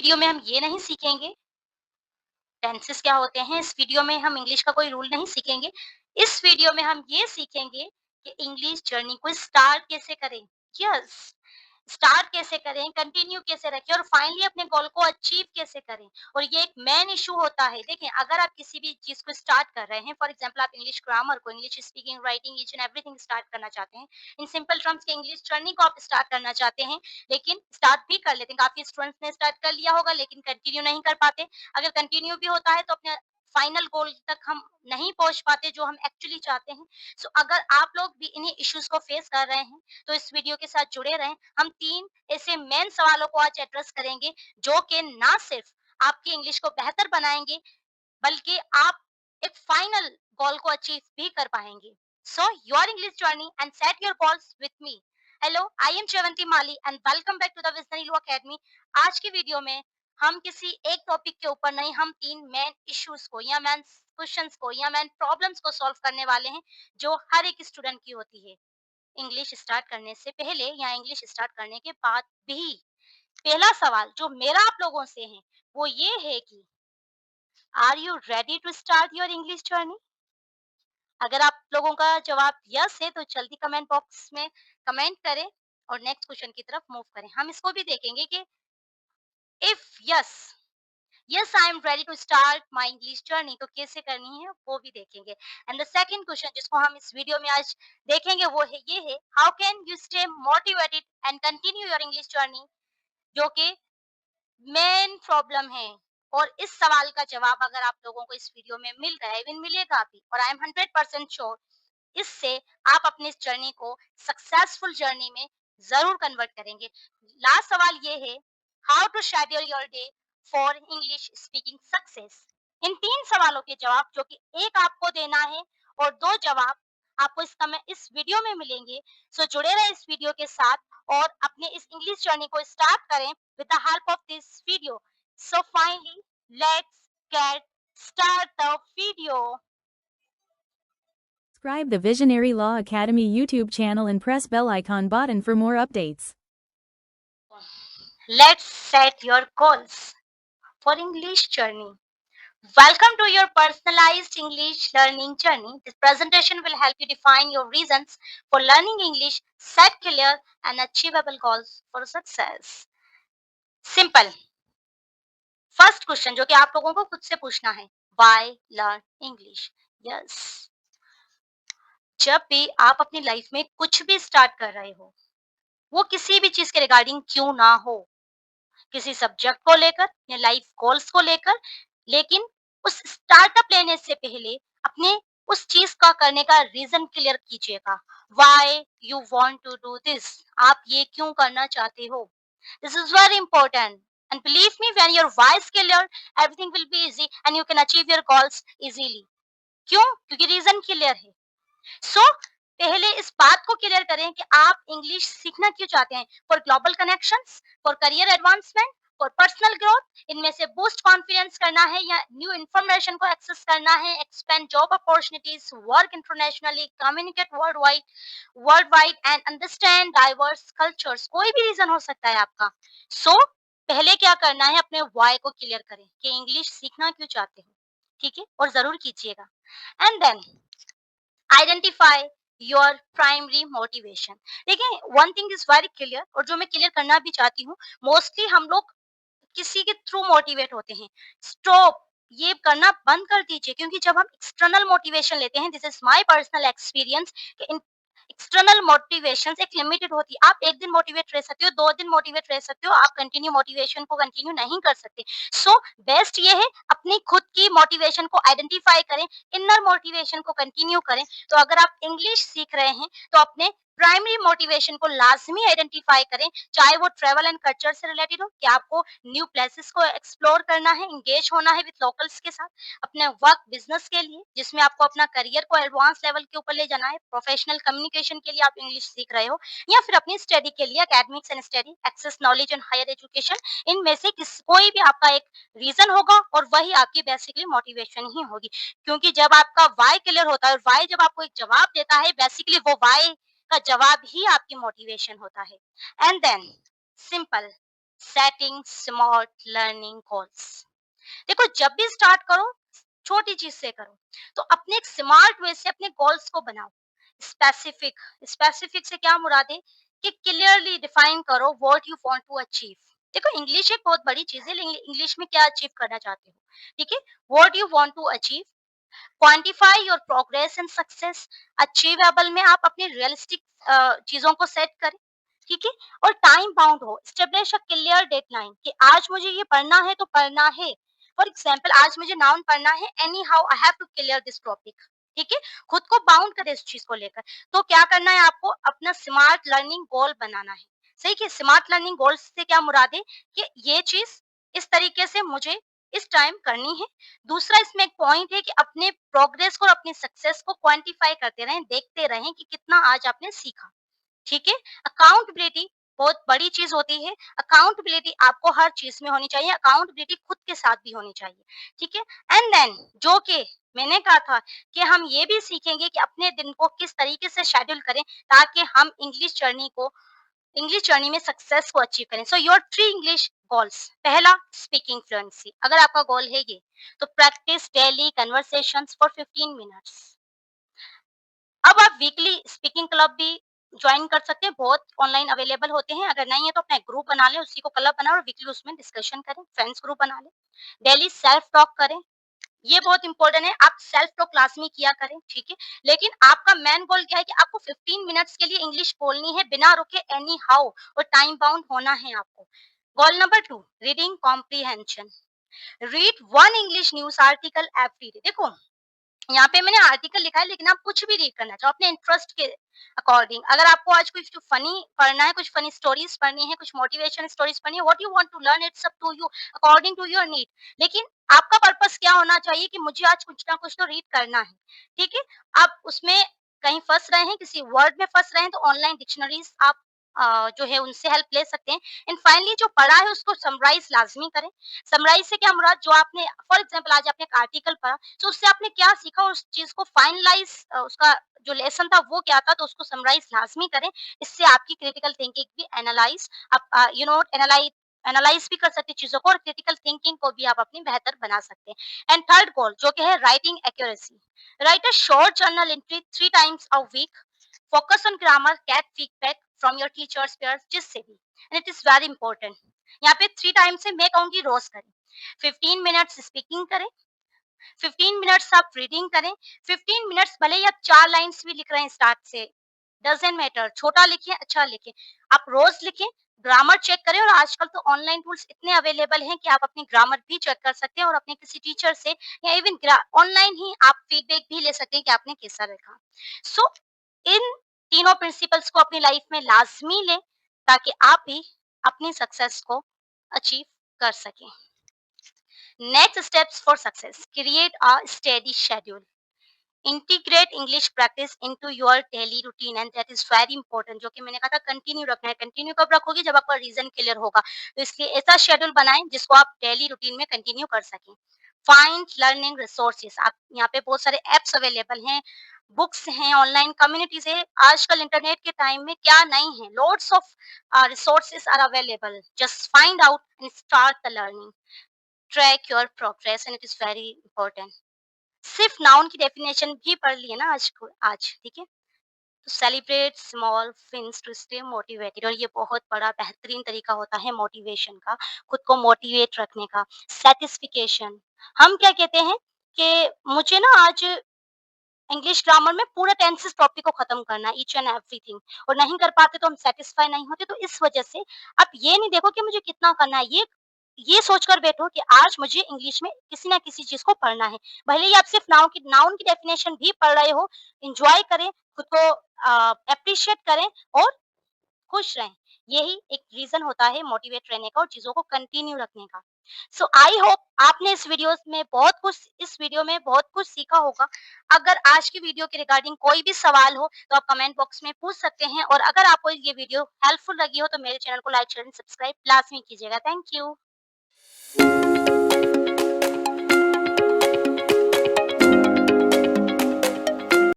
Video में हम ये नहीं सीखेंगे टेंसेस क्या होते हैं, इस वीडियो में हम इंग्लिश का कोई रूल नहीं सीखेंगे। इस वीडियो में हम ये सीखेंगे कि इंग्लिश जर्नी को स्टार्ट कैसे करें। यस, स्टार्ट कैसे करें, कंटिन्यू कैसे रखें और फाइनली अपने गोल को अचीव कैसे करें। और ये एक मेन इशू होता है। देखें, अगर आप किसी भी चीज को स्टार्ट कर रहे हैं, फॉर एग्जांपल आप इंग्लिश ग्रामर को, English speaking, writing, each and everything start करना चाहते हैं, इन सिंपल टर्म्स के इंग्लिश जर्नी को आप स्टार्ट करना चाहते हैं, लेकिन स्टार्ट भी कर लेते हैं, काफी स्टूडेंट्स ने स्टार्ट कर लिया होगा लेकिन कंटिन्यू नहीं कर पाते। अगर कंटिन्यू भी होता है तो अपने फाइनल गोल तक हम नहीं पहुंच पाते जो हम एक्चुअली चाहते हैं। सो अगर आप लोग भी इन्हीं इश्यूज को फेस कर रहे हैं तो इस वीडियो के साथ जुड़े रहें। हम 3 ऐसे मेन सवालों को आज एड्रेस करेंगे जो कि ना सिर्फ आपकी इंग्लिश को बेहतर बनाएंगे बल्कि आप एक फाइनल गोल को अचीव भी कर पाएंगे। So your English journey and set your goals with me. Hello, I am Shravanti Mali and welcome back to the visionary lu academy. आज की वीडियो में हम किसी एक टॉपिक के ऊपर नहीं, हम 3 मेन इश्यूज को या मेन क्वेश्चंस को या मेन प्रॉब्लम्स को सॉल्व करने वाले हैं जो हर एक स्टूडेंट की होती है इंग्लिश स्टार्ट करने से पहले या इंग्लिश स्टार्ट करने के बाद भी। पहला सवाल जो मेरा आप लोगों से है वो ये है कि are you ready to start your English journey. अगर आप लोगों का जवाब यस है तो जल्दी कमेंट बॉक्स में कमेंट करें और नेक्स्ट क्वेश्चन की तरफ मूव करें। हम इसको भी देखेंगे कि if yes, yes I am ready to start my English journey, तो कैसे करनी है वो भी देखेंगे। एंड द सेकंड क्वेश्चन जिसको हम इस वीडियो में आज देखेंगे वो है ये है, how can you stay motivated and continue your English journey, जो कि मेन प्रॉब्लम है। और इस सवाल का जवाब अगर आप लोगों को इस वीडियो में मिल रहा है, इवन मिलेगा भी, और आई एम 100% श्योर इससे आप अपनी इस जर्नी को सक्सेसफुल जर्नी में जरूर कन्वर्ट करेंगे। लास्ट सवाल ये है, how to schedule your day for English speaking success. इन 3 सवालों के जवाब जो कि एक आपको देना है और 2 जवाब आपको इस वीडियो में मिलेंगे। सो जुड़े रहे इस वीडियो के साथ और अपने इस इंग्लिश जर्नी को स्टार्ट करें with the help of this video. So finally let's get start the video. Subscribe the Visionary Law Academy YouTube channel and press bell icon button for more updates. Let's set your goals for English journey. Welcome to your personalized English learning journey. This presentation will help you define your reasons for learning English, set clear and achievable goals for success. Simple. First question जो कि आप लोगों को खुद से पूछना है, why learn English? Yes. जब भी आप अपनी लाइफ में कुछ भी स्टार्ट कर रहे हो, वो किसी भी चीज के रिगार्डिंग क्यों ना हो, किसी सब्जेक्ट को लेकर या लाइफ गोल्स को लेकर, लेकिन उस स्टार्टअप लेने से पहले अपने उस चीज का करने का रीजन क्लियर कीजिएगा। Why you want to do this, आप ये क्यों करना चाहते हो। This is very important and believe me, when your why is clear everything will be easy and you can achieve your goals easily. क्यों? क्योंकि region clear है। सो पहले इस बात को क्लियर करें कि आप इंग्लिश सीखना क्यों चाहते हैं। For global connections, for career advancement, for personal growth, इनमें से बूस्ट कॉन्फिडेंस करना है या न्यू इंफॉर्मेशन को एक्सेस करना है, expand job opportunities, work internationally, communicate world wide and understand diverse cultures, कोई भी रीजन हो सकता है आपका। सो पहले क्या करना है, अपने वाई को क्लियर करें कि इंग्लिश सीखना क्यों चाहते हो। ठीक है, और जरूर कीजिएगा। And then identify your primary motivation. देखिए, one thing is very clear और जो मैं क्लियर करना भी चाहती हूँ, मोस्टली हम लोग किसी के थ्रू मोटिवेट होते हैं। स्टॉप, ये करना बंद कर दीजिए, क्योंकि जब हम एक्सटर्नल मोटिवेशन लेते हैं, this is my personal experience, external motivation एक लिमिटेड होती है। आप एक दिन मोटिवेट रह सकते हो, 2 दिन मोटिवेट रह सकते हो, आप कंटिन्यू मोटिवेशन को कंटिन्यू नहीं कर सकते। सो बेस्ट ये है, अपनी खुद की मोटिवेशन को आइडेंटिफाई करें, इनर मोटिवेशन को कंटिन्यू करें। तो अगर आप इंग्लिश सीख रहे हैं तो अपने प्राइमरी मोटिवेशन को लाजमी आइडेंटिफाई करें, चाहे वो ट्रेवल एंड कल्चर से रिलेटेड हो कि आपको न्यू प्लेसेस को एक्सप्लोर करना है, एंगेज होना है विद लोकल्स के साथ, अपने वर्क बिजनेस के लिए जिसमें आपको अपना करियर को एडवांस लेवल के ऊपर ले जाना है, प्रोफेशनल कम्युनिकेशन के लिए आप इंग्लिश सीख रहे हो, या फिर अपनी स्टडी के लिए academics and study, access knowledge and higher education, इनमें से कोई भी आपका एक रीजन होगा और वही आपकी बेसिकली मोटिवेशन ही होगी। क्योंकि जब आपका वाई क्लियर होता है और वाई जब आपको एक जवाब देता है, बेसिकली वो वाई का जवाब ही आपकी मोटिवेशन होता है। And then simple, setting smart learning goals. देखो जब भी स्टार्ट करो छोटी चीज से करो, तो अपने एक स्मार्ट वे से अपने गोल्स को बनाओ। स्पेसिफिक, स्पेसिफिक से क्या मुराद है कि क्लियरली डिफाइन करो what you want to achieve. देखो इंग्लिश एक बहुत बड़ी चीज है, लेकिन इंग्लिश में क्या अचीव करना चाहते हो, ठीक है, what you want to achieve. Quantify your progress and success. Achievable में आप अपनी रियलिस्टिक चीजों को सेट करें, ठीक है, और टाइम बाउंड हो। स्टेब्लिश अ क्लियर डेडलाइन कि आज मुझे ये पढ़ना है तो पढ़ना है। फॉर एग्जाम्पल आज मुझे नाउन पढ़ना है, anyhow I have to clear this topic, ठीक है। खुद को बाउंड करें इस चीज को लेकर। तो क्या करना है आपको, अपना स्मार्ट लर्निंग गोल बनाना है। सही कि स्मार्ट लर्निंग गोल से क्या मुराद है कि ये चीज इस तरीके से मुझे इस टाइम करनी है। दूसरा इसमें एक पॉइंट है कि अपने प्रोग्रेस को और अपनी सक्सेस को क्वांटिफाई करते रहें, देखते रहें कि कितना आज आपने सीखा, ठीक है। अकाउंटेबिलिटी बहुत बड़ी चीज होती है। अकाउंटेबिलिटी आपको हर चीज में होनी चाहिए, अकाउंटेबिलिटी खुद के साथ भी होनी चाहिए, ठीक है। एंड देन जो कि मैंने कहा था कि हम ये भी सीखेंगे कि अपने दिन को किस तरीके से शेड्यूल करें ताकि हम इंग्लिश जर्नी में सक्सेस को अचीव करें। So your three English goals. पहला, स्पीकिंग फ्लुएंसी। अगर आपका गोल है ये, तो practice daily conversations for 15 minutes. अब आप वीकली स्पीकिंग क्लब भी ज्वाइन कर सकते हैं, बहुत ऑनलाइन अवेलेबल होते हैं। अगर नहीं है तो अपना एक ग्रुप बना लें, उसी को क्लब बनाओ और वीकली उसमें डिस्कशन करें, फ्रेंड्स ग्रुप बना लें। डेली सेल्फ टॉक करें, ये बहुत इंपॉर्टेंट है। आप सेल्फ टॉक क्लास में किया करें, ठीक है। लेकिन आपका मेन गोल क्या है कि आपको 15 मिनट्स के लिए इंग्लिश बोलनी है बिना रुके, एनी हाउ, और टाइम बाउंड होना है आपको। Goal number 2, reading comprehension. Read one English news article every day. देखो यहाँ पे मैंने आर्टिकल लिखा है, लेकिन आप कुछ भी रीड करना चाहो अपने इंटरेस्ट के अकॉर्डिंग। अगर आपको आज कुछ फनी पढ़ना है, कुछ फनी स्टोरीज पढ़नी है, कुछ मोटिवेशन स्टोरीज पढ़नी है, what you want to learn, it's up to you, according to your need. लेकिन आपका पर्पस क्या होना चाहिए कि मुझे आज कुछ ना कुछ तो रीड करना है, ठीक है। आप उसमें कहीं फंस रहे हैं, किसी वर्ड में फंस रहे हैं, तो ऑनलाइन डिक्शनरीज आप जो है उनसे हेल्प ले सकते हैं। एंड फाइनली जो पढ़ा है उसको समराइज लाजमी करें। समराइज से क्या मुराद, जो आपने फॉर एग्जाम्पल आज आपने एक आर्टिकल पढ़ा, तो उससे आपने क्या सीखा, उस चीज को फाइनलाइज, उसका जो लेसन था वो क्या था, तो उसको समराइज लाजमी करें। इससे आपकी क्रिटिकल थिंकिंग भी एनालाइज, आप एनालाइज एनालाइज भी कर सकते हैं चीजों को, और क्रिटिकल थिंकिंग को भी आप अपनी बेहतर बना सकते हैं। एंड थर्ड गोल जो कि है writing accuracy. Right a short journal entry 3 times a week। Focus on grammar, gate feedback from your teachers, pairs, जिससे भी। And it is very important. यहाँ पे 3 टाइम से मैं कहूंगी रोज करें। 15 मिनट्स स्पीकिंग करें, 15 मिनट्स आप रीडिंग करें। 15 मिनट्स भले ही आप 4 लाइन्स भी लिख रहे हैं स्टार्ट से, डजेंट मैटर, छोटा लिखें अच्छा लिखें, आप रोज लिखें। ग्रामर चेक करें, और आजकल तो ऑनलाइन टूल्स इतने अवेलेबल हैं कि आप अपनी ग्रामर भी चेक कर सकते हैं, और अपने किसी टीचर से या इवन ऑनलाइन ही आप फीडबैक भी ले सकते हैं कि आपने कैसा लिखा। सो इन तीनों प्रिंसिपल्स को अपनी लाइफ में लाजमी लें, ताकि आप भी अपनी सक्सेस को अचीव कर सकें। Next steps for success: create a steady schedule. Integrate English practice into your daily routine, and that is very important. जो कि मैंने कहा था कंटिन्यू रखना है। कंटिन्यू कब रखोगे, जब आपका रीजन क्लियर होगा। तो इसलिए ऐसा शेड्यूल बनाएं जिसको आप डेली रूटीन में कंटिन्यू कर सकें। Find learning resources. आप यहाँ पे बहुत सारे एप्स अवेलेबल हैं, बुक्स हैं, ऑनलाइन कम्युनिटीज है। आजकल इंटरनेट के टाइम में क्या नहीं है, loads of resources are available. Just find out and start the learning. Track your progress, and it is very important. सिर्फ नाउन की डेफिनेशन भी पढ़ लिए ना आज, ठीक है। तो celebrate small wins to stay motivated, और ये बहुत बड़ा बेहतरीन तरीका होता है मोटिवेशन का, खुद को मोटिवेट रखने का। सेटिस्फिकेशन, हम क्या कहते हैं कि मुझे ना आज इंग्लिश ग्रामर में पूरा टेंसेस टॉपिक को खत्म करना है, ईच एंड एवरीथिंग, और नहीं कर पाते तो हम सेटिस्फाई नहीं होते। तो इस वजह से आप ये नहीं देखो कि मुझे कितना करना है, ये सोचकर बैठो कि आज मुझे इंग्लिश में किसी ना किसी चीज को पढ़ना है। भले ही आप सिर्फ नाउन की डेफिनेशन भी पढ़ रहे हो, एंजॉय करें, खुद को अप्रिशिएट करें, और खुश रहें। यही एक रीजन होता है मोटिवेट रहने का और चीजों को कंटिन्यू रखने का। सो आई होप आपने इस वीडियो में बहुत कुछ सीखा होगा। अगर आज की वीडियो के रिगार्डिंग कोई भी सवाल हो तो आप कमेंट बॉक्स में पूछ सकते हैं, और अगर आपको ये वीडियो हेल्पफुल लगी हो तो मेरे चैनल को लाइक शेयर एंड सब्सक्राइब लाजमी कीजिएगा। Thank you.